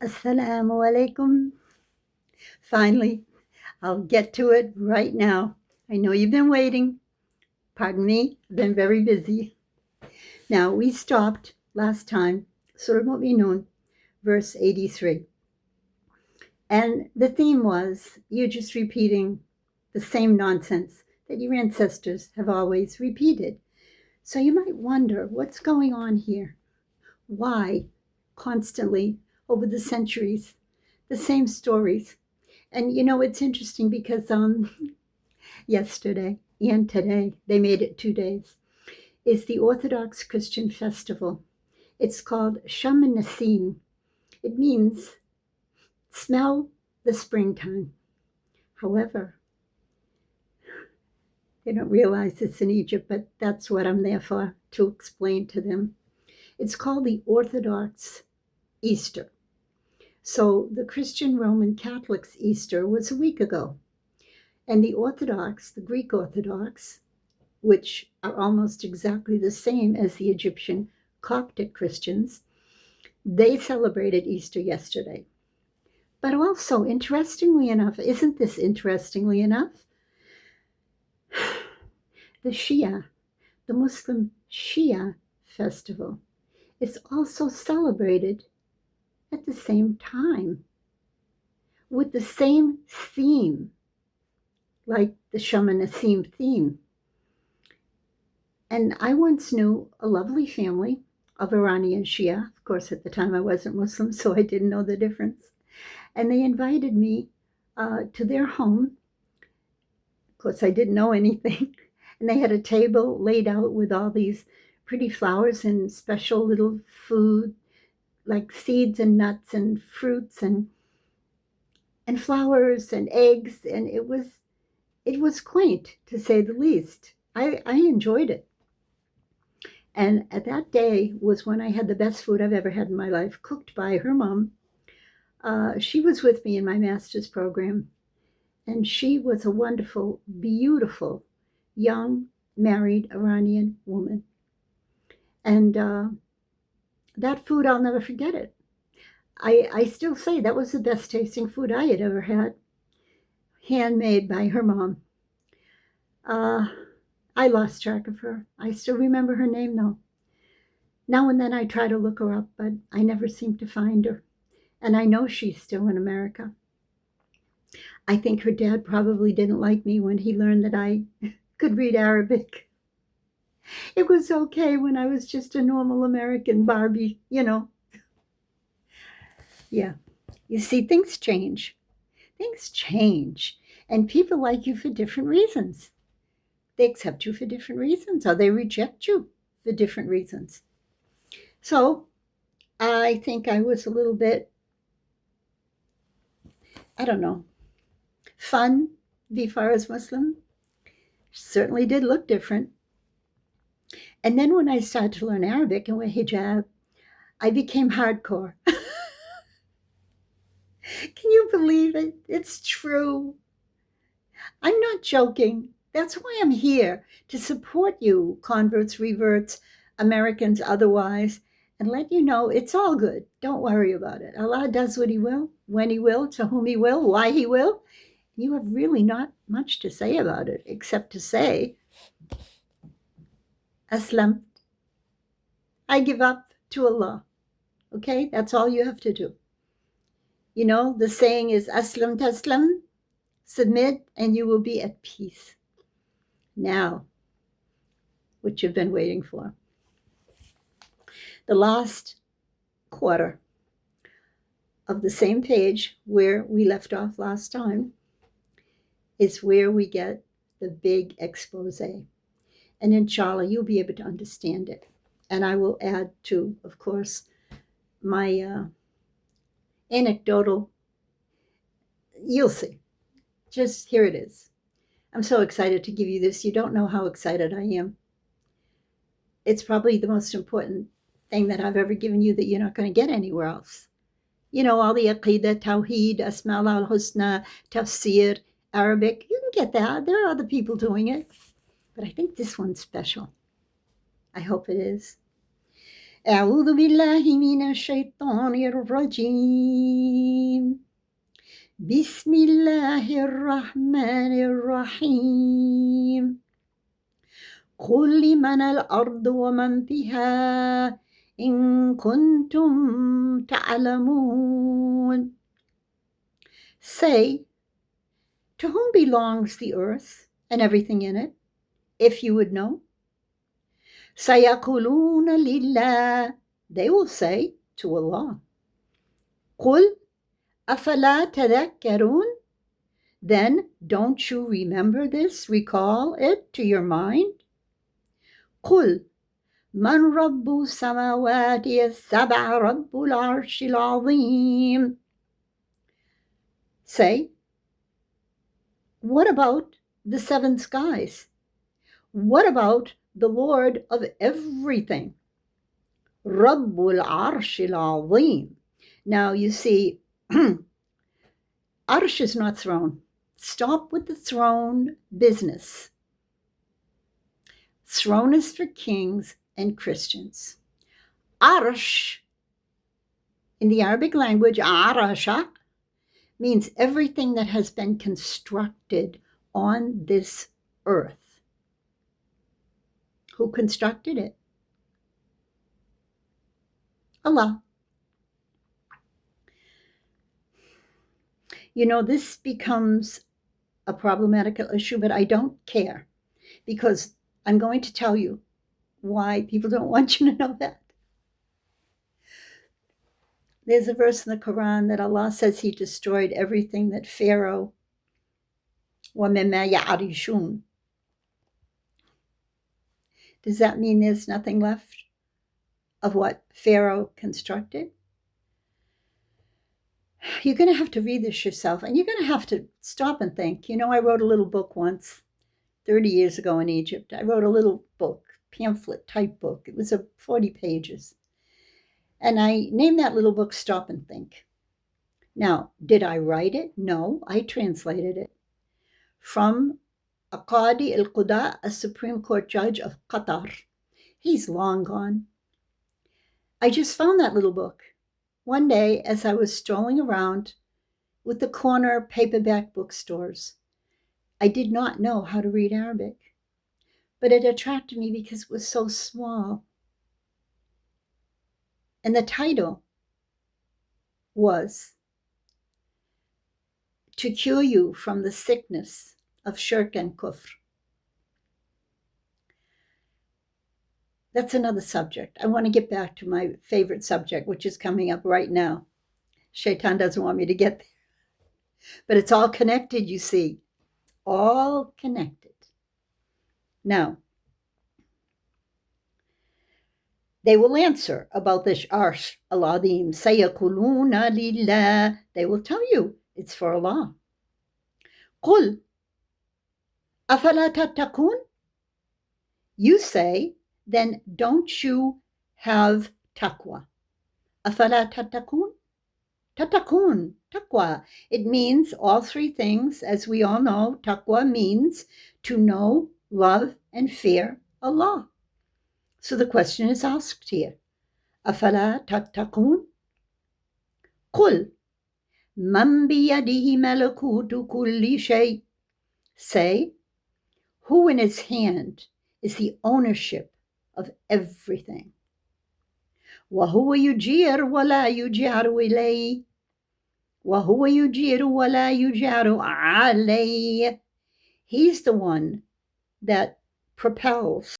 Assalamu alaikum. Finally, I'll get to it right now. I know you've been waiting. Pardon me, I've been very busy. Now, we stopped last time, Surah Muminun, verse 83. And the theme was you just repeating the same nonsense that your ancestors have always repeated. So you might wonder what's going on here? Why constantly over the centuries the same stories? And it's interesting because yesterday and today, they made it 2 days, is the Orthodox Christian festival. It's called Sham Nasim. It means smell the springtime. However, they don't realize this in Egypt, but that's what I'm there for, to explain to them. It's called the Orthodox Easter. So the Christian Roman Catholics' Easter was a week ago. And the Orthodox, the Greek Orthodox, which are almost exactly the same as the Egyptian Coptic Christians, they celebrated Easter yesterday. But also, interestingly enough, isn't this interestingly enough? The Shia, the Muslim Shia festival, is also celebrated at the same time with the same theme, like the Sham Nasim theme. And I once knew a lovely family of Iranian Shia. Of course, at the time I wasn't Muslim, so I didn't know the difference. And they invited me to their home. Of course, I didn't know anything. And they had a table laid out with all these pretty flowers and special little food, like seeds and nuts and fruits and flowers and eggs. And it was quaint, to say the least. I enjoyed it. And at that day was when I had the best food I've ever had in my life, cooked by her mom. She was with me in my master's program, and she was a wonderful, beautiful, young, married Iranian woman. And that food, I'll never forget it. I still say that was the best tasting food I had ever had, handmade by her mom. I lost track of her. I still remember her name, though. Now and then I try to look her up, but I never seem to find her. And I know she's still in America. I think her dad probably didn't like me when he learned that I could read Arabic. It was okay when I was just a normal American Barbie, Yeah. You see, things change. Things change. And people like you for different reasons. They accept you for different reasons, or they reject you for different reasons. So I think I was a little bit, I don't know, fun before as Muslim. Certainly did look different. And then when I started to learn Arabic and wear hijab, I became hardcore. Can you believe it? It's true. I'm not joking. That's why I'm here, to support you, converts, reverts, Americans otherwise, and let you know it's all good. Don't worry about it. Allah does what He will, when He will, to whom He will, why He will. You have really not much to say about it, except to say, Aslam, I give up to Allah. Okay? That's all you have to do. The saying is Aslam Taslam, submit, and you will be at peace. Now, what you've been waiting for. The last quarter of the same page where we left off last time is where we get the big expose. And inshallah, you'll be able to understand it. And I will add to, of course, my anecdotal. You'll see. Just here it is. I'm so excited to give you this. You don't know how excited I am. It's probably the most important thing that I've ever given you that you're not going to get anywhere else. All the Aqidah, Tawheed, Asma al-Husna, Tafsir, Arabic. You can get that. There are other people doing it. But I think this one's special. I hope it is. أعوذ بالله من الشيطان الرجيم بسم الله الرحمن الرحيم قل لمن الأرض ومن فيها إن كنتم تعلمون. Say, to whom belongs the earth and everything in it, if you would know? سيقولون لله. They will say to Allah. قل أفلا تذكرون. Then don't you remember this, recall it to your mind? قل من رب السماوات السبع رب العرش العظيم. Say, what about the seven skies? What about the Lord of everything? رب العرش العظيم. Now you see, Arsh is not throne. Stop with the throne business. Throne is for kings and Christians. Arsh, in the Arabic language, arasha, means everything that has been constructed on this earth. Who constructed it? Allah. You know, this becomes a problematical issue, but I don't care, because I'm going to tell you why people don't want you to know that. There's a verse in the Quran that Allah says He destroyed everything that Pharaoh, وَمِمَّا يَعْرِشُونَ. Does that mean there's nothing left of what Pharaoh constructed? You're going to have to read this yourself, and you're going to have to stop and think. You know, I wrote a little book once, 30 years ago in Egypt. I wrote a little book, pamphlet type book. It was 40 pages. And I named that little book Stop and Think. Now, did I write it? No, I translated it from Qadi al-Quda, a Supreme Court judge of Qatar. He's long gone. I just found that little book one day as I was strolling around with the corner paperback bookstores. I did not know how to read Arabic, but it attracted me because it was so small. And the title was To Cure You from the Sickness of Shirk and Kufr. That's another subject. I want to get back to my favorite subject, which is coming up right now. Shaitan doesn't want me to get there. But it's all connected, you see. All connected. Now, they will answer about this Arsh al-Azim. Sayakuluna lillah. They will tell you it's for Allah. Qul afala tattaqun. You say, then don't you have taqwa? Afala tattaqun? Tattaqun, taqwa. It means all three things. As we all know, taqwa means to know, love, and fear Allah. So the question is asked here. Afala tattaqun? Qul man biyadihi malakutu kulli shay. Say, who in his hand is the ownership of everything? وَهُوَ يُجِيرُ وَلَا يُجَارُ إِلَيْهِ وَهُوَ يُجِيرُ وَلَا يُجَارُ عَلَيْهِ. He's the one that propels